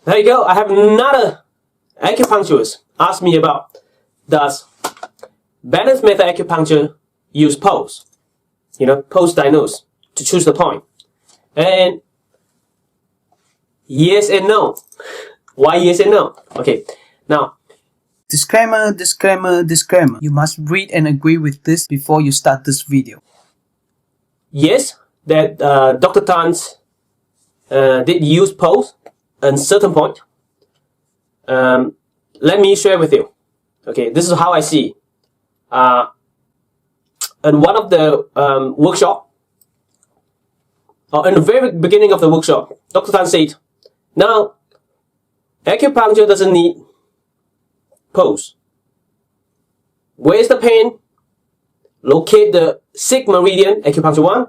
There you go. I have another acupuncturist ask me about, does balance method acupuncture use pose? Pose diagnose to choose the point. And yes and no. Why yes and no? Okay, now, disclaimer, disclaimer, disclaimer. You must read and agree with this before you start this video. Yes, that Dr. Tan's did use pose at a certain point. Let me share with you. Okay, this is how I see. In one of the workshop, or in the very beginning of the workshop, Dr. Tan said, now, acupuncture doesn't need pose. Where's the pain? Locate the sick meridian, acupuncture 1.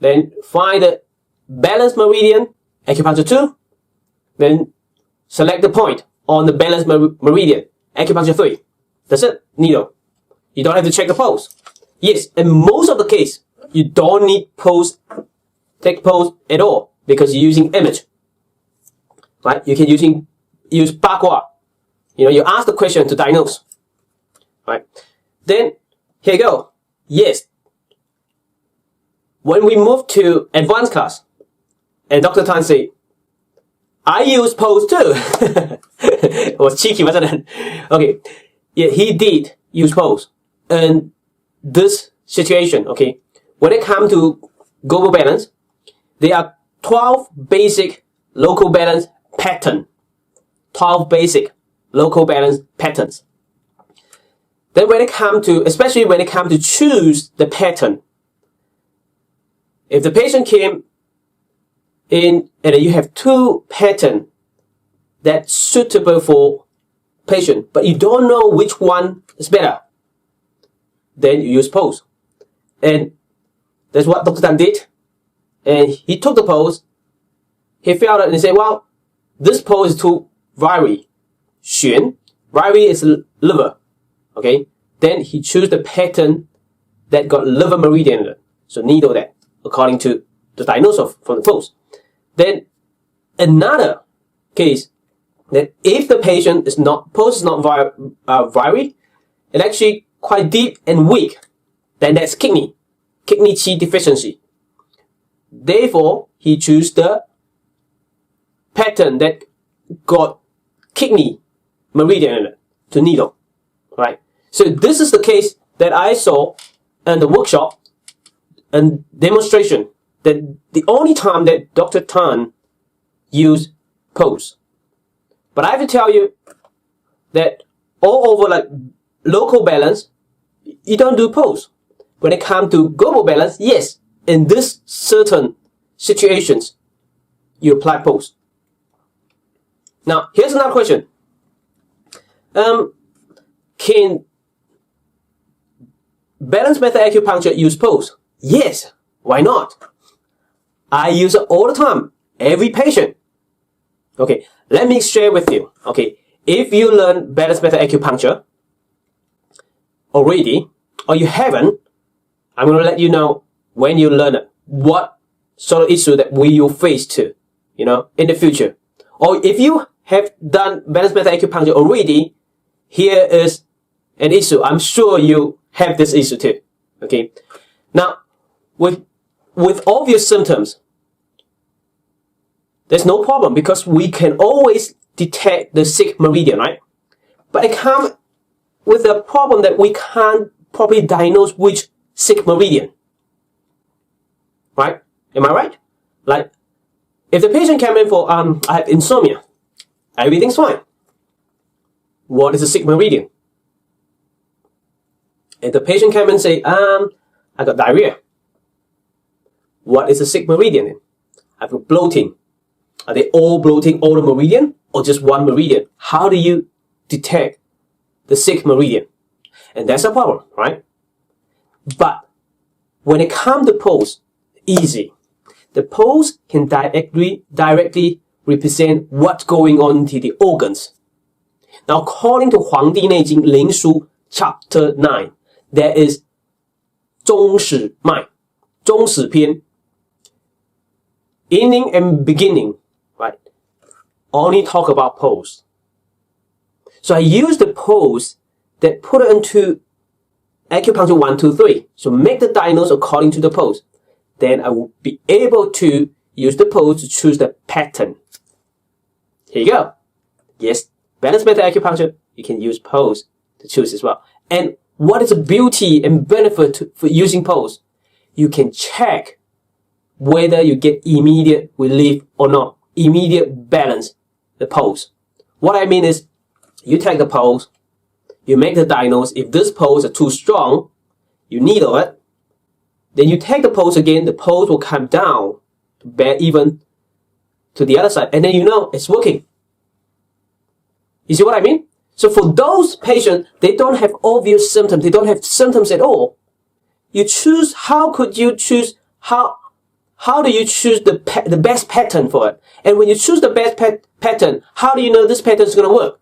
Then find the balanced meridian, acupuncture 2. Then select the point on the balanced meridian, acupuncture 3. That's it, needle. You don't have to check the pose. Yes, in most of the case, you don't need take pose at all because you're using image. Right? You can use bakwa. You ask the question to diagnose. Right? Then, here you go. Yes. When we move to advanced class, and Dr. Tan said, I use pose too. It was cheeky, wasn't it? Okay. Yeah, he did use pose. In this situation, okay, when it comes to global balance, there are 12 basic local balance patterns. 12 basic local balance patterns. Then when it comes to, especially when it comes to choose the pattern, if the patient came in and you have 2 patterns that's suitable for patient, but you don't know which one is better, then you use pose. And that's what Dr. Tan did. And he took the pose, he felt it and he said, well, this pose is too wiry. Xuan, wiry is liver. Okay? Then he chose the pattern that got liver meridian in it. So needle that, according to the diagnosis from the pose. Then another case, that if the patient is not, pose is not wiry, it's actually quite deep and weak, then that's kidney qi deficiency. Therefore, he chose the pattern that got kidney meridian in it to needle, right? So this is the case that I saw in the workshop and demonstration, that the only time that Dr. Tan used pose. But I have to tell you that all over like local balance, you don't do pose. When it comes to global balance, yes, in this certain situations, you apply pose. Now, here's another question. Can balance method acupuncture use pose? Yes, why not? I use it all the time, every patient. Okay, let me share with you. Okay, if you learn balance method acupuncture already, or you haven't, I'm going to let you know when you learn it, what sort of issue that we will face to, in the future. Or if you have done balance method acupuncture already, here is an issue. I'm sure you have this issue too. Okay. Now, with obvious symptoms, there's no problem because we can always detect the sick meridian, right? But it comes with a problem that we can't properly diagnose which sick meridian. Right? Am I right? Like, if the patient came in for, I have insomnia, everything's fine. What is a sick meridian? If the patient came in and say, I got diarrhea, what is a sick meridian? I have bloating. Are they all bloating all the meridian or just one meridian? How do you detect the sick meridian? And that's a problem, right? But when it comes to pose, easy. The pose can directly represent what's going on to the organs. Now, according to 黄帝内经 灵枢 chapter 9, there is 中始脉, 中始篇, ending and beginning, right? only talk about pose. So I use the pose that put it into acupuncture 1, 2, 3. So make the diagnose according to the pose. Then I will be able to use the pose to choose the pattern. Here you go. Yes, balance method acupuncture, you can use pose to choose as well. And what is the beauty and benefit for using pose? You can check whether you get immediate relief or not, immediate balance, the pose. What I mean is, you take the pose, you make the diagnose. If this pose is too strong, you needle it. Then you take the pose again, the pose will come down to bear even to the other side. And then you know it's working. You see what I mean? So for those patients, they don't have obvious symptoms. They don't have symptoms at all. You choose, how could you choose, how do you choose the best pattern for it? And when you choose the best pattern, how do you know this pattern is going to work?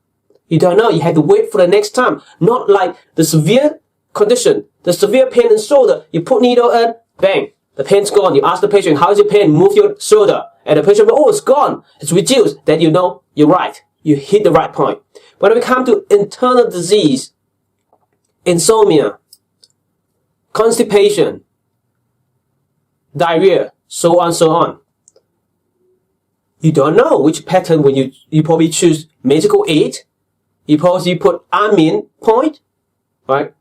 You don't know. You have to wait for the next time. Not like the severe condition, the severe pain in shoulder. You put needle in, bang, the pain's gone. You ask the patient, how is your pain? Move your shoulder. And the patient, oh, it's gone. It's reduced. Then you know you're right. You hit the right point. When we come to internal disease, insomnia, constipation, diarrhea, so on. You don't know which pattern when you probably choose medical aid. You probably put amine point, right?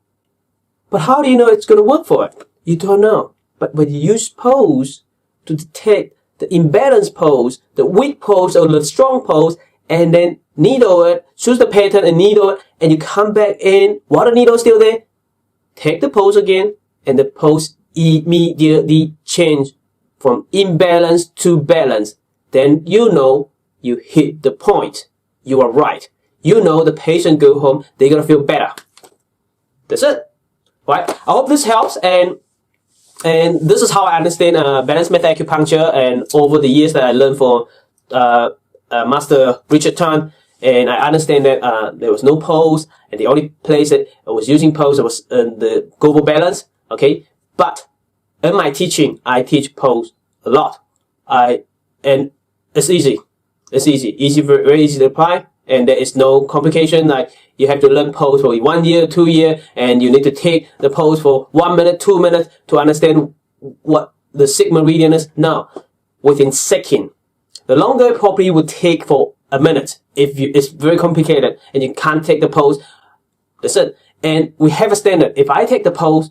But how do you know it's going to work for it? You don't know. But when you use pose to detect the imbalance pose, the weak pose or the strong pose, and then needle it, choose the pattern and needle it, and you come back in, while the needle is still there, take the pose again, and the pose immediately change from imbalance to balance. Then you know you hit the point. You are right. You know the patient go home, they're going to feel better. That's it. Right? I hope this helps, and this is how I understand balance method acupuncture, and over the years that I learned from Master Richard Tan, and I understand that there was no pose, and the only place that I was using pose was in the global balance. Okay, but in my teaching, I teach pose a lot. And it's easy. It's easy, very easy to apply. And there is no complication, like you have to learn pose for 1 year, 2 years, and you need to take the pose for 1 minute, 2 minutes to understand what the sigma meridian is. No, within seconds. The longer it probably would take for a minute if it's very complicated and you can't take the pose. That's it. And we have a standard. If I take the pose,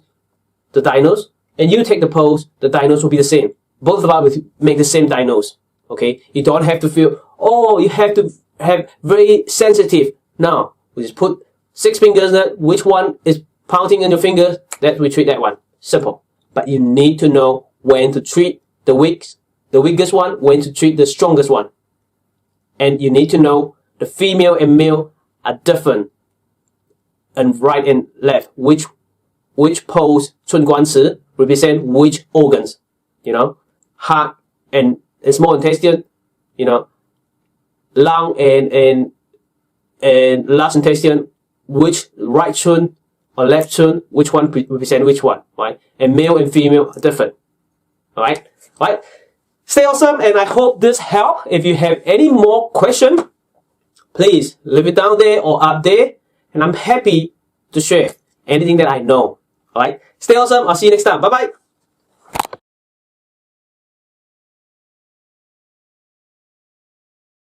the diagnose, and you take the pose, the diagnose will be the same. Both of us will make the same diagnose. Okay? You don't have to feel, oh, you have to have very sensitive. No, we just put 6 fingers in it. Which one is pounding on your fingers? That we treat that one. Simple. But you need to know when to treat the weakest one, when to treat the strongest one. And you need to know the female and male are different, and right and left. Which pose, 春官词, represent which organs. You know, heart and small intestine, you know, lung and large intestine, which right chun or left chun, which one represent which one, right? And male and female are different. Alright? Right? Stay awesome, and I hope this helped. If you have any more question, please leave it down there or up there, and I'm happy to share anything that I know. Alright? Stay awesome. I'll see you next time. Bye bye.